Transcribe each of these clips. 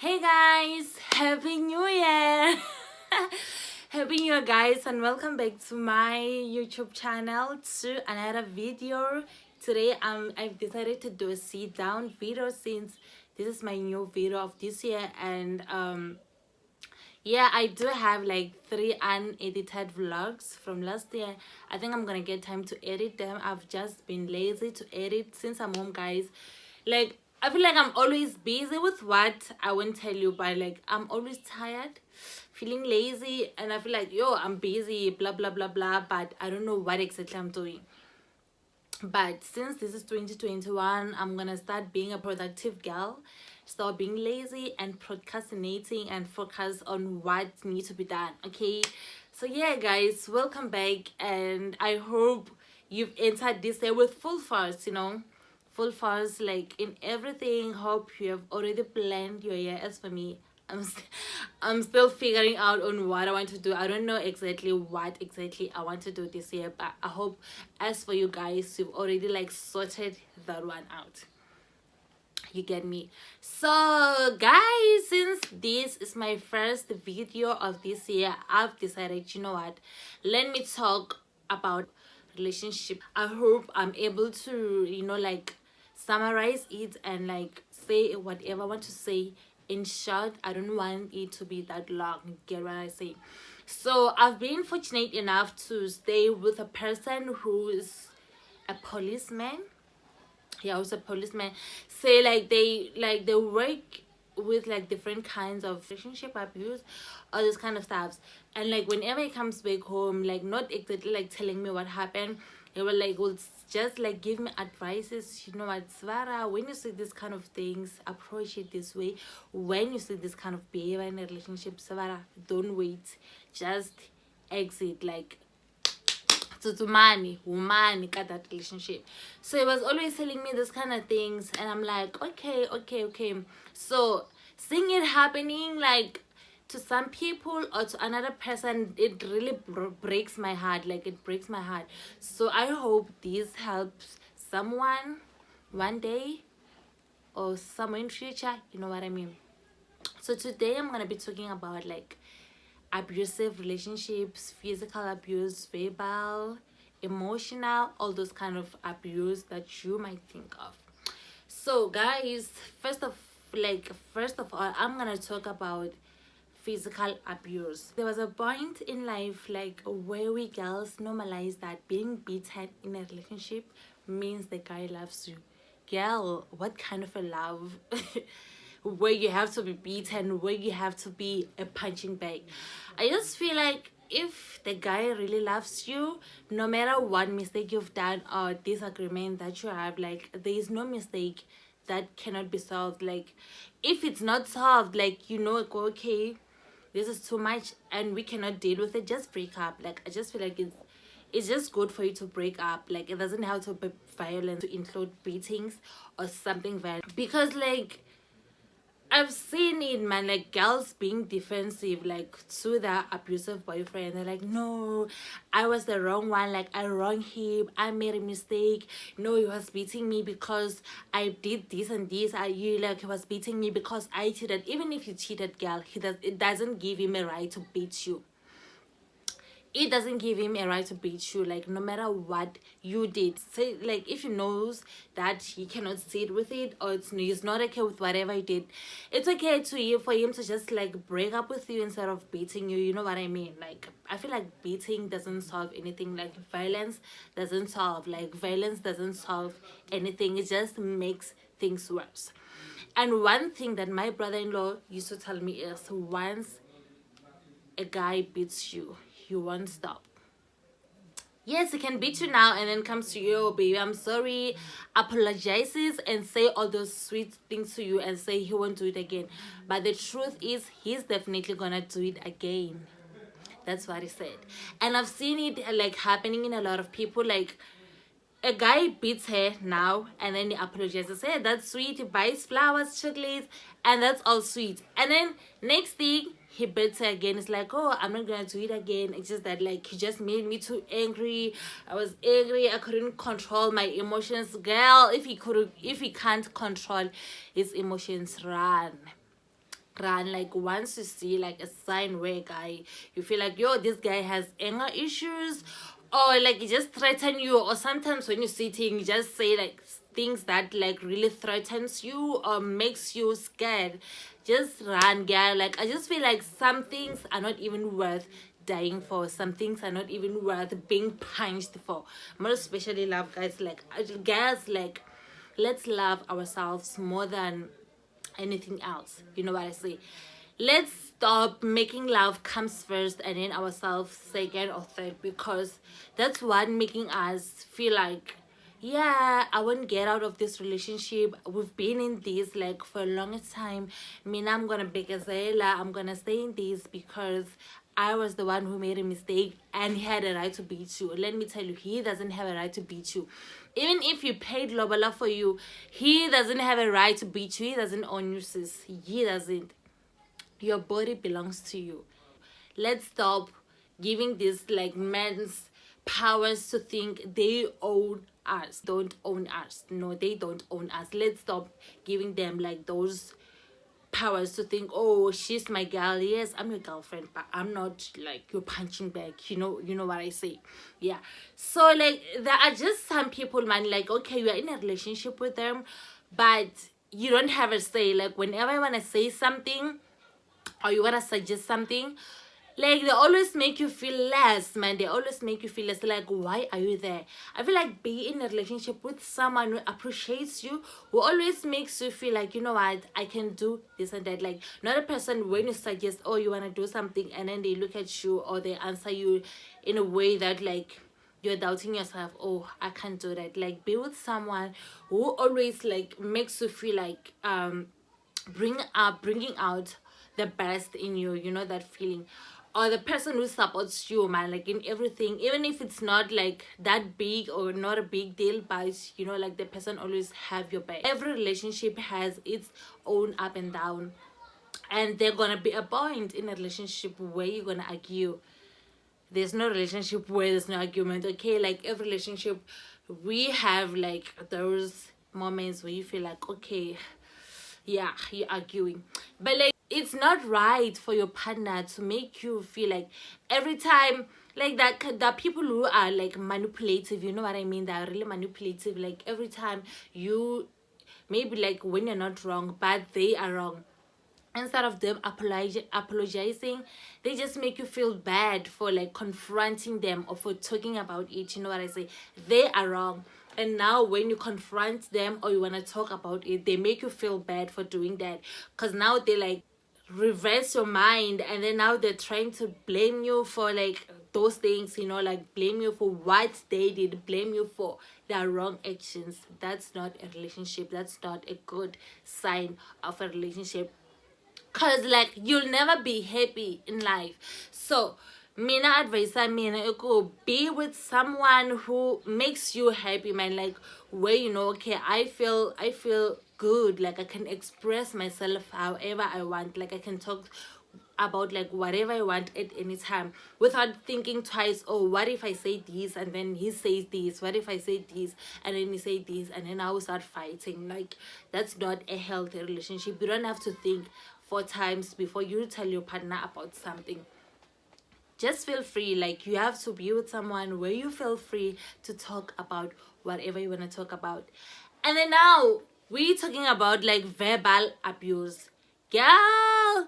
Hey guys, Happy New Year! Happy New Year guys, and welcome back to my YouTube channel to another video. Today I've decided to do a sit down video since this is my new video of this year, and yeah, I do have like 3 unedited vlogs from last year. I think I'm gonna get time to edit them. I've just been lazy to edit since I'm home, guys. Like, I feel like I'm always busy with what I won't tell you, but like I'm always tired, feeling lazy, and I feel like, yo, I'm busy, blah blah blah blah, but I don't know what exactly I'm doing. But since this is 2021, I'm gonna start being a productive girl, stop being lazy and procrastinating, and focus on what needs to be done. Okay, so yeah guys, welcome back, and I hope you've entered this year with full force, full force, like in everything. Hope you have already planned your year. As for me, I'm still figuring out on what I want to do. I don't know exactly what exactly I want to do this year, but I hope as for you guys, you've already like sorted that one out. You get me? So guys, since this is my first video of this year, I've decided, you know what, let me talk about relationship. I hope I'm able to, like summarize it and like say whatever I want to say in short. I don't want it to be that long. Get what I say? So I've been fortunate enough to stay with a person who is a policeman. Yeah, who's a policeman. Say like they work with like different kinds of relationship abuse, all this kind of stuff. And like whenever he comes back home, like not exactly like telling me what happened, he will just like give me advices. You know what, Svara, when you see this kind of things, approach it this way. When you see this kind of behavior in a relationship, Svara, don't wait, just exit. Like money, woman, got that relationship. So he was always telling me this kind of things, and I'm like, okay. So seeing it happening like to some people or to another person, it really breaks my heart. Like, it breaks my heart. So I hope this helps someone one day or somewhere in future. You know what I mean? So today I'm gonna be talking about like abusive relationships, physical abuse, verbal, emotional, all those kind of abuse that you might think of. So guys, first of all, I'm gonna talk about physical abuse. There was a point in life like where we girls normalize that being beaten in a relationship means the guy loves you. Girl, what kind of a love? Where you have to be beaten, where you have to be a punching bag. I just feel like if the guy really loves you, no matter what mistake you've done or disagreement that you have, like there is no mistake that cannot be solved. Like if it's not solved, like okay, this is too much and we cannot deal with it, just break up. Like I just feel like it's just good for you to break up. Like it doesn't have to be violent, to include beatings or something violent, because like I've seen it, man, like girls being defensive, like to their abusive boyfriend. They're like, no, I was the wrong one. Like, I wronged him. I made a mistake. No, he was beating me because I did this and this. He was beating me because I cheated. Even if you cheated, girl, it doesn't give him a right to beat you. It doesn't give him a right to beat you. Like no matter what you did, say like if he knows that he cannot sit with it, or he's not okay with whatever he did, it's okay for him to just like break up with you instead of beating you. You know what I mean? Like I feel like beating doesn't solve anything. Like violence doesn't solve anything. It just makes things worse. And one thing that my brother-in-law used to tell me is, once a guy beats you, he won't stop. Yes, he can beat you now and then comes to you, "Oh, baby, I'm sorry," apologizes and say all those sweet things to you and say he won't do it again. But the truth is, he's definitely gonna do it again. That's what he said. And I've seen it like happening in a lot of people. Like a guy beats her now and then he apologizes. Hey, that's sweet. He buys flowers, chocolates, and that's all sweet. And then next thing, he beats her again. It's like, oh, I'm not gonna do it again. It's just that like he just made me too angry. I was angry. I couldn't control my emotions. Girl, if he can't control his emotions, run. run. Like once you see like a sign where a guy, you feel like, yo, this guy has anger issues, or like he just threaten you, or sometimes when you're sitting you just say like things that like really threatens you or makes you scared, just run, girl. Like I just feel like some things are not even worth dying for. Some things are not even worth being punched for. More especially love, guys. Like guys, like let's love ourselves more than anything else. You know what I say? Let's stop making love comes first and then ourselves second or third, because that's what making us feel like, yeah, I won't get out of this relationship. We've been in this like for a longer time. I mean, I'm gonna be gazela, I'm gonna stay in this because I was the one who made a mistake and he had a right to beat you. Let me tell you, he doesn't have a right to beat you. Even if you paid Lobola for you, he doesn't have a right to beat you. He doesn't own you, sis. He doesn't. Your body belongs to you. Let's stop giving this like men's powers to think they own us, don't own us. No, they don't own us. Let's stop giving them like those powers to think, oh, she's my girl. Yes, I'm your girlfriend, but I'm not like your punching bag. You know what I say. Yeah. So like there are just some people, man, like, okay, you're in a relationship with them, but you don't have a say. Like whenever I want to say something or you want to suggest something, like they always make you feel less, man. They always make you feel less. Like, why are you there? I feel like being in a relationship with someone who appreciates you, who always makes you feel like, you know what, I can do this and that. Like not a person when you suggest, oh, you want to do something, and then they look at you or they answer you in a way that like you're doubting yourself. Oh, I can't do that. Like be with someone who always like makes you feel like bringing out the best in you, you know, that feeling. Or the person who supports you, man, like in everything, even if it's not like that big or not a big deal, but you know, like the person always have your back. Every relationship has its own up and down, and there's gonna be a point in a relationship where you're gonna argue. There's no relationship where there's no argument. Okay, like every relationship we have like those moments where you feel like, okay, yeah, you're arguing, but like it's not right for your partner to make you feel like every time, like that people who are like manipulative, you know what I mean, they're really manipulative. Like every time you, maybe like when you're not wrong but they are wrong, instead of them apologizing, they just make you feel bad for like confronting them or for talking about it. You know what I say? They are wrong, and now when you confront them or you want to talk about it, they make you feel bad for doing that, because now they like reverse your mind, and then now they're trying to blame you for like those things, you know, like blame you for what they did, blame you for their wrong actions. That's not a relationship. That's not a good sign of a relationship, because like you'll never be happy in life. So mina advice I mean, it could be with someone who makes you happy, man. Like where you know, okay, I feel good, like I can express myself however I want, like I can talk about like whatever I want at any time without thinking twice. Oh, what if I say this and then he says this? What if I say this and then he say this, and then I will start fighting? Like that's not a healthy relationship. You don't have to think 4 times before you tell your partner about something. Just feel free. Like you have to be with someone where you feel free to talk about whatever you want to talk about. And then now we're talking about like verbal abuse. Girl,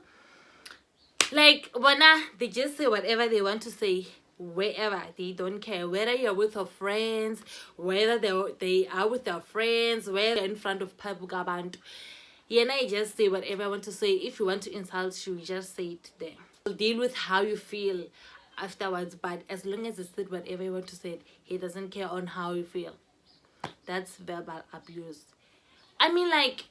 like wanna, they just say whatever they want to say wherever. They don't care whether you're with your friends, whether they are with their friends, whether they're in front of public abantu. Yeah, now you just say whatever I want to say. If you want to insult you, just say it there. Deal with how you feel afterwards, but as long as you said whatever you want to say, he doesn't care on how you feel. That's verbal abuse. I mean, like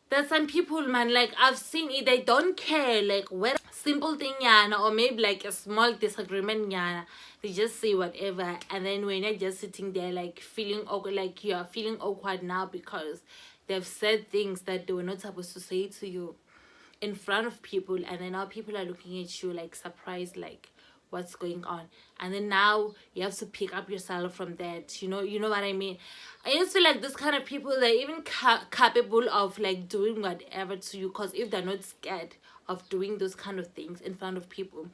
there's some people, man, like I've seen it, they don't care like whether simple thing yana or maybe like a small disagreement yana, they just say whatever. And then when you're just sitting there like feeling awkward, like you're feeling awkward now because they've said things that they were not supposed to say to you in front of people, and then now people are looking at you like surprised, like what's going on, and then now you have to pick up yourself from that. You know what I mean. I just feel like this kind of people, they're even capable of like doing whatever to you, because if they're not scared of doing those kind of things in front of people,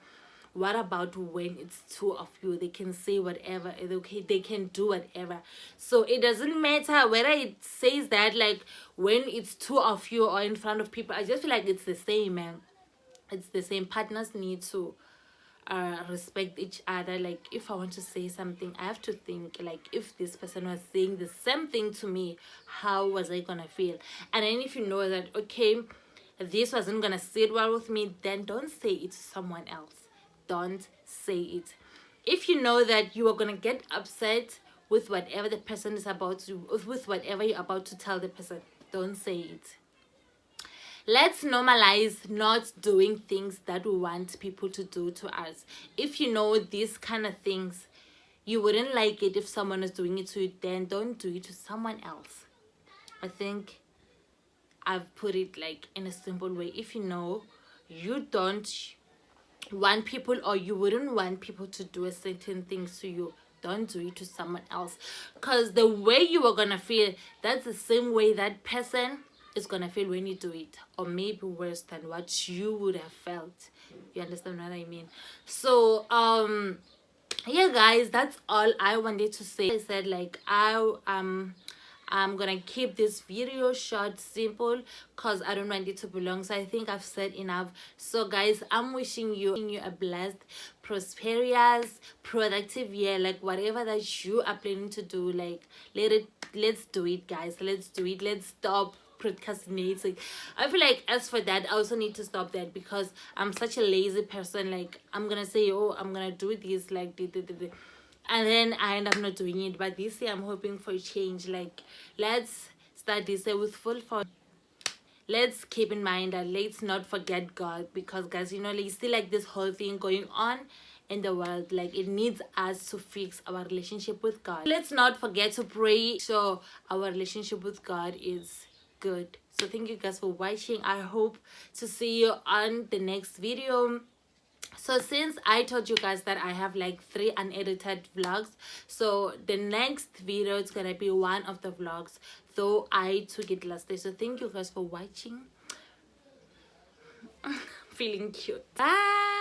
what about when it's two of you? They can say whatever, okay, they can do whatever. So it doesn't matter whether it says that like when it's two of you or in front of people. I just feel like it's the same, man. It's the same. Partners need to respect each other. Like if I want to say something, I have to think like, if this person was saying the same thing to me, how was I gonna feel? And then if you know that, okay, this wasn't gonna sit well with me, then don't say it to someone else. Don't say it. If you know that you are gonna get upset with whatever the person is about to, with whatever you're about to tell the person, don't say it. Let's normalize not doing things that we want people to do to us. If you know these kind of things, you wouldn't like it if someone is doing it to you, then don't do it to someone else. I think I've put it like in a simple way. If you know you don't want people, or you wouldn't want people to do a certain things to you, don't do it to someone else, because the way you are gonna feel, that's the same way that person is gonna feel when you do it, or maybe worse than what you would have felt. You understand what I mean? So yeah guys, that's all I wanted to say. I said like I'm gonna keep this video short, simple, because I don't want it to be long. So I think I've said enough. So guys, I'm wishing you a blessed, prosperous, productive year. Like whatever that you are planning to do, like let's do it guys. Let's do it. Let's stop procrastinating. I feel like as for that, I also need to stop that, because I'm such a lazy person. Like I'm gonna say, oh, I'm gonna do this, like and then I end up not doing it. But this year I'm hoping for a change. Like let's start this year with full force. Let's keep in mind that let's not forget God, because guys, you know, like, you see like this whole thing going on in the world, like it needs us to fix our relationship with God. Let's not forget to pray so our relationship with God is good. So thank you guys for watching. I hope to see you on the next video. So since I told you guys that I have like 3 unedited vlogs, so the next video is gonna be one of the vlogs, though I took it last day. So thank you guys for watching. Feeling cute. Bye.